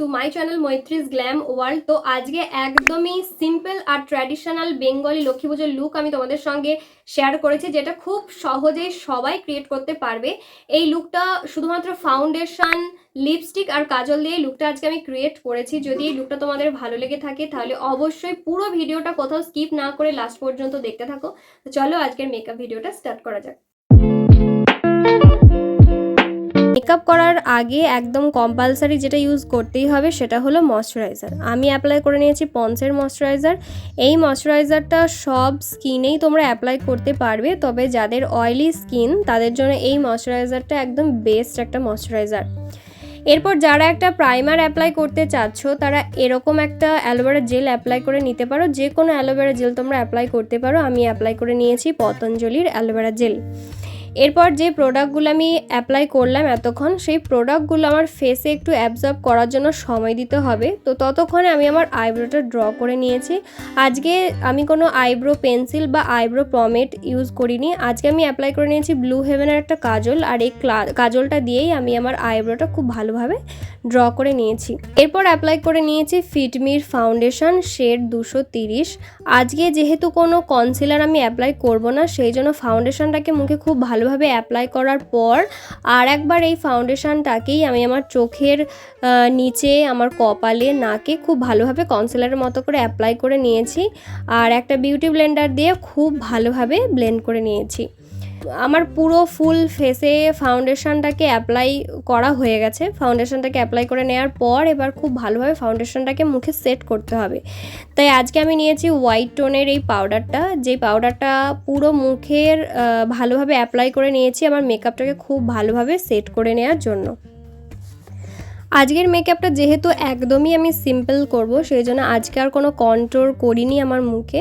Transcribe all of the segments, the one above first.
Two my channel Maitri's glam world. তো আজকে একদমই সিম্পল আর ট্র্যাডিশনাল বেঙ্গলি লক্ষ্মী পুজোর লুক আমি তোমাদের সঙ্গে শেয়ার করেছি, যেটা খুব সহজেই সবাই ক্রিয়েট করতে পারবে। এই লুকটা শুধুমাত্র ফাউন্ডেশন, লিপস্টিক আর কাজল দিয়ে লুকটা আজকে আমি ক্রিয়েট করেছি। যদি এই লুকটা তোমাদের ভালো লেগে থাকে তাহলে অবশ্যই পুরো ভিডিওটা কোথাও স্কিপ না করে লাস্ট পর্যন্ত দেখতে থাকো। তো চলো আজকের মেকআপ ভিডিওটা স্টার্ট করা যাক। মেকআপ করার আগে একদম কম্পালসারি যেটা ইউজ করতেই হবে সেটা হলো ময়শ্চারাইজার। আমি অ্যাপ্লাই করে নিয়েছি পন্সের ময়শ্চারাইজার। এই ময়শ্চারাইজারটা সব স্কিনেই তোমরা অ্যাপ্লাই করতে পারবে, তবে যাদের অয়েলি স্কিন তাদের জন্য এই ময়শ্চারাইজারটা একদম বেস্ট একটা ময়শ্চারাইজার। এরপর যারা একটা প্রাইমার অ্যাপ্লাই করতে চাচ্ছ তারা এরকম একটা অ্যালোভেরা জেল অ্যাপ্লাই করে নিতে পারো। যে কোনো অ্যালোভেরা জেল তোমরা অ্যাপ্লাই করতে পারো। আমি অ্যাপ্লাই করে নিয়েছি পতঞ্জলির অ্যালোভেরা জেল। এরপর যে প্রোডাক্টগুলো আমি অ্যাপ্লাই করলাম এতক্ষণ, সেই প্রোডাক্টগুলো আমার ফেসে একটু অ্যাবজর্ব করার জন্য সময় দিতে হবে। তো ততক্ষণে আমি আমার আইব্রোটা ড্র করে নিয়েছি। আজকে আমি কোনো আইব্রো পেন্সিল বা আইব্রো পমেড ইউজ করিনি। আজকে আমি অ্যাপ্লাই করে নিয়েছি ব্লু হেভেনের একটা কাজল, আর এই কাজলটা দিয়েই আমি আমার আইব্রোটা খুব ভালোভাবে ড্র করে নিয়েছি। এরপর অ্যাপ্লাই করে নিয়েছি ফিটমির ফাউন্ডেশন শেড 230। আজকে যেহেতু কোনো কনসিলার আমি অ্যাপ্লাই করব না, সেই জন্য ফাউন্ডেশনটাকে মুখে খুব ভালোভাবে অ্যাপ্লাই করার পর আর একবার এই ফাউন্ডেশনটাকেই আমি আমার চোখের নিচে, আমার কপালে, নাকে খুব ভালোভাবে কনসিলারের মতো করে অ্যাপ্লাই করে নিয়েছি। আর একটা বিউটি ব্লেন্ডার দিয়ে খুব ভালোভাবে ব্লেন্ড করে নিয়েছি। আমার পুরো ফুল ফেসে ফাউন্ডেশনটাকে অ্যাপ্লাই করা হয়ে গেছে। ফাউন্ডেশনটাকে অ্যাপ্লাই করে নেওয়ার পর এবার খুব ভালোভাবে ফাউন্ডেশনটাকে মুখে সেট করতে হবে। তাই আজকে আমি নিয়েছি হোয়াইট টোনের এই পাউডারটা, যেই পাউডারটা পুরো মুখের ভালোভাবে অ্যাপ্লাই করে নিয়েছি আমার মেকআপটাকে খুব ভালোভাবে সেট করে নেওয়ার জন্য। আজকের মেকআপটা যেহেতু একদমই আমি সিম্পল করব, সেই জন্য আজকে আর কোনো কন্ট্রোল করিনি আমার মুখে।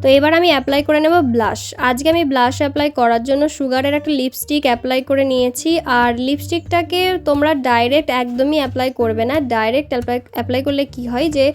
তো এবার আমি অ্যাপ্লাই করে নেব ব্লাশ। আজকে আমি ব্লাশ অ্যাপ্লাই করার জন্য সুগারের একটা লিপস্টিক অ্যাপ্লাই করে নিয়েছি। আর লিপস্টিকটাকে তোমরা ডাইরেক্ট একদমই অ্যাপ্লাই করবে না। ডাইরেক্ট অ্যাপ্লাই করলে কি হয় যে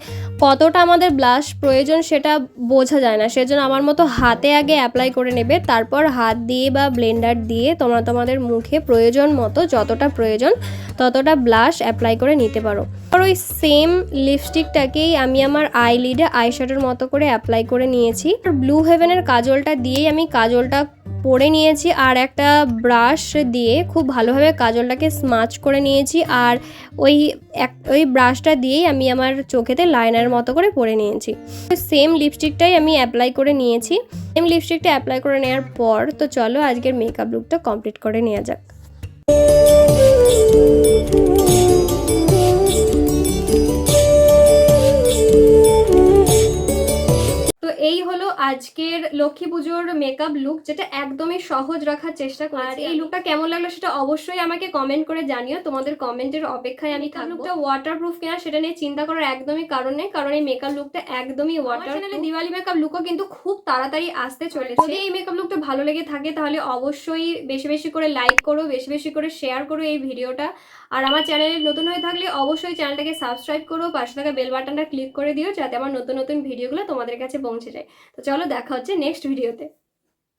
কতটা আমাদের ব্লাশ প্রয়োজন সেটা বোঝা যায় না। সেজন্য আমার মতো হাতে আগে অ্যাপ্লাই করে নেবে, তারপর হাত দিয়ে বা ব্লেন্ডার দিয়ে তোমরা তোমাদের মুখে প্রয়োজন মতো যতটা প্রয়োজন ততটা ব্লাশ অ্যাপ্লাই করে নিতে পারো। আর ওই সেম লিপস্টিকটাকেই আমি আমার আইলিডে আইশ্যাডোর মতো করে অ্যাপ্লাই করে নিয়েছি। আর ব্লু হেভেনের কাজলটা দিয়েই আমি কাজলটা পরে নিয়েছি, আর একটা ব্রাশ দিয়ে খুব ভালোভাবে কাজলটাকে স্মাচ করে নিয়েছি। আর ওই ব্রাশটা দিয়েই আমি আমার চোখেতে লাইনারের মতো করে পরে নিয়েছি। সেম লিপস্টিকটাই আমি অ্যাপ্লাই করে নিয়েছি। সেম লিপস্টিকটা অ্যাপ্লাই করে নেওয়ার পর তো চলো আজকের মেকআপ লুকটা কমপ্লিট করে নেওয়া যাক। এই হলো আজকের লক্ষ্মী পুজোর মেকআপ লুক, যেটা একদমই সহজ রাখার চেষ্টা করি। আর এই লুকটা কেমন লাগলো সেটা অবশ্যই আমাকে কমেন্ট করে জানিও। তোমাদের কমেন্টের অপেক্ষায় আমি থাকবো। লুকটা ওয়াটারপ্রুফ কিনা সেটা নিয়ে চিন্তা করার একদমই কারণ নেই, কারণ এই মেকআপ লুকটা একদমই ওয়াটার। চ্যানেলে দিওয়ালি মেকআপ লুকও কিন্তু খুব তাড়াতাড়ি আসতে চলেছে। যদি এই মেকআপ লুকটা ভালো লেগে থাকে তাহলে অবশ্যই বেশি বেশি করে লাইক করো, বেশি বেশি করে শেয়ার করো এই ভিডিওটা। আর আমার চ্যানেলে নতুন হয়ে থাকলে অবশ্যই চ্যানেলটাকে সাবস্ক্রাইব করো, পাশে থাকা বেল বাটনটা ক্লিক করে দিও যাতে আমার নতুন নতুন ভিডিওগুলো তোমাদের কাছে পৌঁছে যায়। তো চলো দেখা হচ্ছে নেক্সট ভিডিওতে।